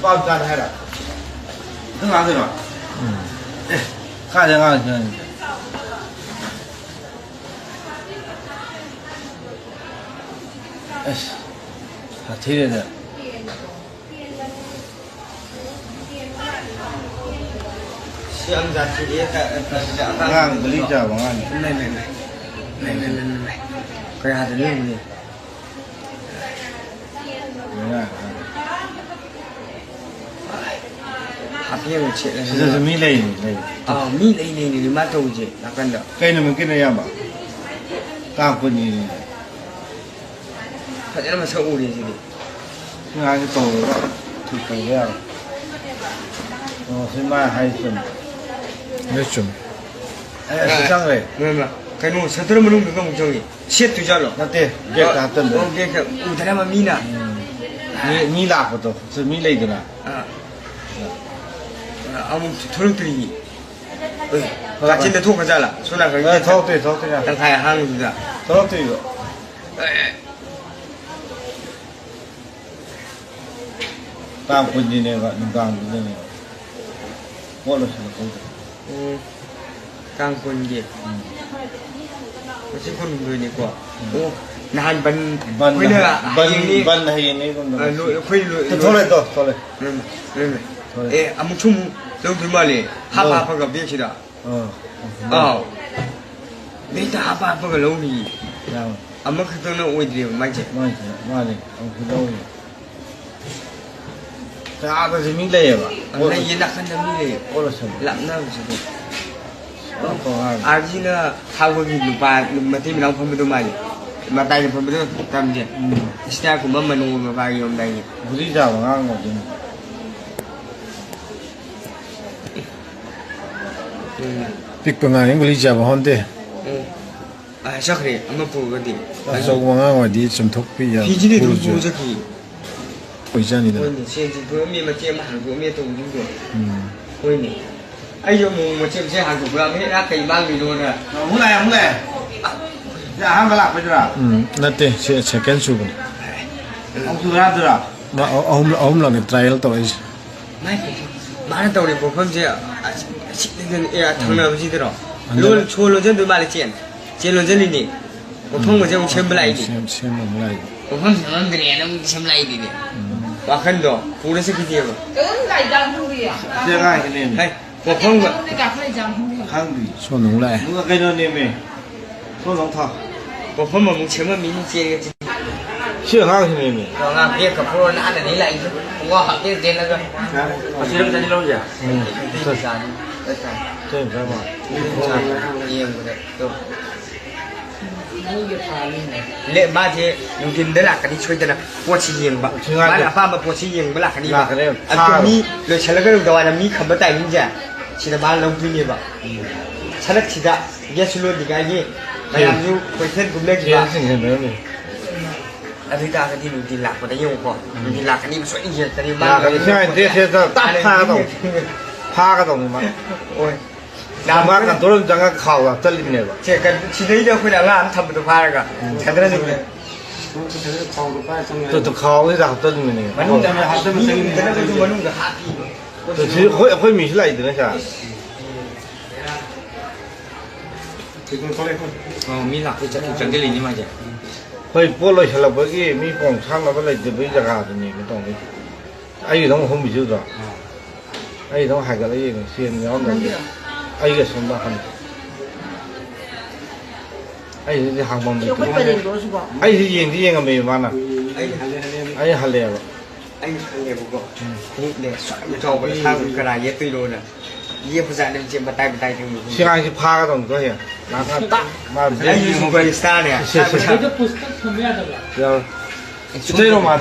밥干开了，很好吃吧？看着啊，哎，他推着的。香炸鸡的，俺不理解吧？俺来，干啥子呢？哈皮有吃的。这是米类的。哦，米类的你妈都吃，那干的。给你们给那样吧，干不你。他那么臭的似的。你还是走了，就走这样。哦，现在还是。没准。哎，是这样的。没，给弄吃的那么弄个弄中的，切对着了。那对，这干真的。这个，我他妈米呢？米拉不走，是米类的呢。我们偷了点。他今天偷回家了，说那个。偷对呀。等开行是的。偷对个。干不你那个，你干不那个，我都是偷的。干不你。我是คนดูดีกว่าโอ้นานบันคุยเลยอ่ะบันให้นี่ก็คุยเลยโทรเลยอามุชุ่มลงถึงมาเลยฮับพักกับเบี้ยชิดอ่ะเดี๋ยวฮับพักกับลงนี่อามุคือต้องนั่งอวยดีมั้ยเจ๊ไม่เอาคือลงแต่อาจจะมีเลยป่ะนั่นยันนักขันจะมีเลยโอ้ละสิหลับหน้าสิอาจีน่ะข้าวกินลูกปลาลูกมาที่เราพอมาดูมาเลยมาตายพอมาดูทำเจ๊สเต็กกูมันนูมาไปยอมได้บุรีจ่าวงานหมดจริงปิกปังงานบุรีจ่าวฮอนเต้ชักเลยมันพูดกันดิสองงานวันดีสมทบปีอ่ะพี่จีนี่ดูพูดสักทีคุยจานี่นะเช่นที่เพื่อนมีมาเจ้ามาหันกูมีตัวจริงด้วยคุยนี่ไอ้โยมมาเช่นหันกูเพื่อนไม่รักใครบ้างเลยโดนอ่ะมึงไรจะห้ามไปหลักไปจ้ะนั่นเต้เช็คกันสูบเอาสุราจ้ะมาเอาเราเนี่ย trial ตัวอีกไม่มาแล้วตัวเนี่ยผมเพิ่มเจ้าชิคกี้พายทางนั้นไม่ใช่หรอรู้ชัวร์รู้จักตัวมาเลยเจนรู้จักนี่ผมเพิ่งมาเจ้าเชื่อมอะไรดิเชื่อมอะไรผมเพิ่งเชื่อมอะไรนั่งเชื่อมอะไรดิเนี่ยว่าขันดอพูดสักทีเดียวเชื่อง่ายกันเนี่ยผมเพิ่งว่าข้างดีส่วนหนึ่งเลยมึงก็แค่นั้นเองไหมส่วนหนึ่งท่าผมเพิ่งมามึงเชื่อมันมีเจ๊เชื่อข้างใช่ไหมมึงก็งานเรียกกับพวกนั้นอันนี้แหละผมว่าหักเจ๊แล้วก็เชื่อมันจะได้รู้จักใช่ใช่ใช่ป่ะเยี่ยมเลยเละบ้าเจ๊ลุงกินได้หลักกันที่ช่วยกันนะปวดชี้ยิงบ้าบ้านอาป้ามาปวดชี้ยิงบ้าหลักกันนี่บ้าอันนี้เลยฉันแล้วก็ลุงตะวันมีคำว่าแต่ยิ่งจ้ะชีตบ้านลงทุนเนี่ยบ้าฉันนักชีตะแย่สุดดีกันยี่พยายามอยู่คนเช่นกลุ่มเล็กบ้าอันนี้ตากันที่ลุงกินหลักมันได้ยุ่งก่อนลุงกินหลักกันนี่มันสวยยิ่งแต่นี่บ้านใช่เจ๊จะตั้งผ้าก็ต้องมาโอ้ยน้ำมากันตัวเราจังก็ข่าวแบบจะลิ้นเนี่ยบ้าเช่กันชีวิตเดียวคุยงานทำเป็นตัวพาร์กอะแค่นั้นเองตัวข่าวนี่จะจะลิ้นเนี่ยมันนุ่งแต่ไม่หัดแต่มันแต่นั่นคือมันนุ่งกับฮัตตี้ตัวที่ค่อยมีอะไรตัวนี้ใช่มีหลักที่จะถูกจังเกลีนี่มาจ้ะเฮ้ยพวกเราฉลาดเมื่อกี้มีของช่างเราอะไรจะไปจัดการตัวนี้ไม่ต้องเลยไอ้ต้องผมไม่เชื่อหรอกไอ้ต้องหายกันอะไรอย่างเช่นย้อนเลยไอ้ก็สมบัติไอ้ที่หางบอลมีไอ้ที่ยิงก็ไม่มานะไอ้ฮัลเลวไอ้ฮัลเลวก็นี่เนี่ยสายมันชอบไปทางกระไรเยอะตุยโดนอ่ะเยี่ยมภาษาเนี่ยเจ็บมาตายทั้งหมดใช่ที่พาก็ต้องก็เห็นนะครับมาแล้วยูทูบเบอร์สตาร์เนี่ยเดี๋ยวจะลงมา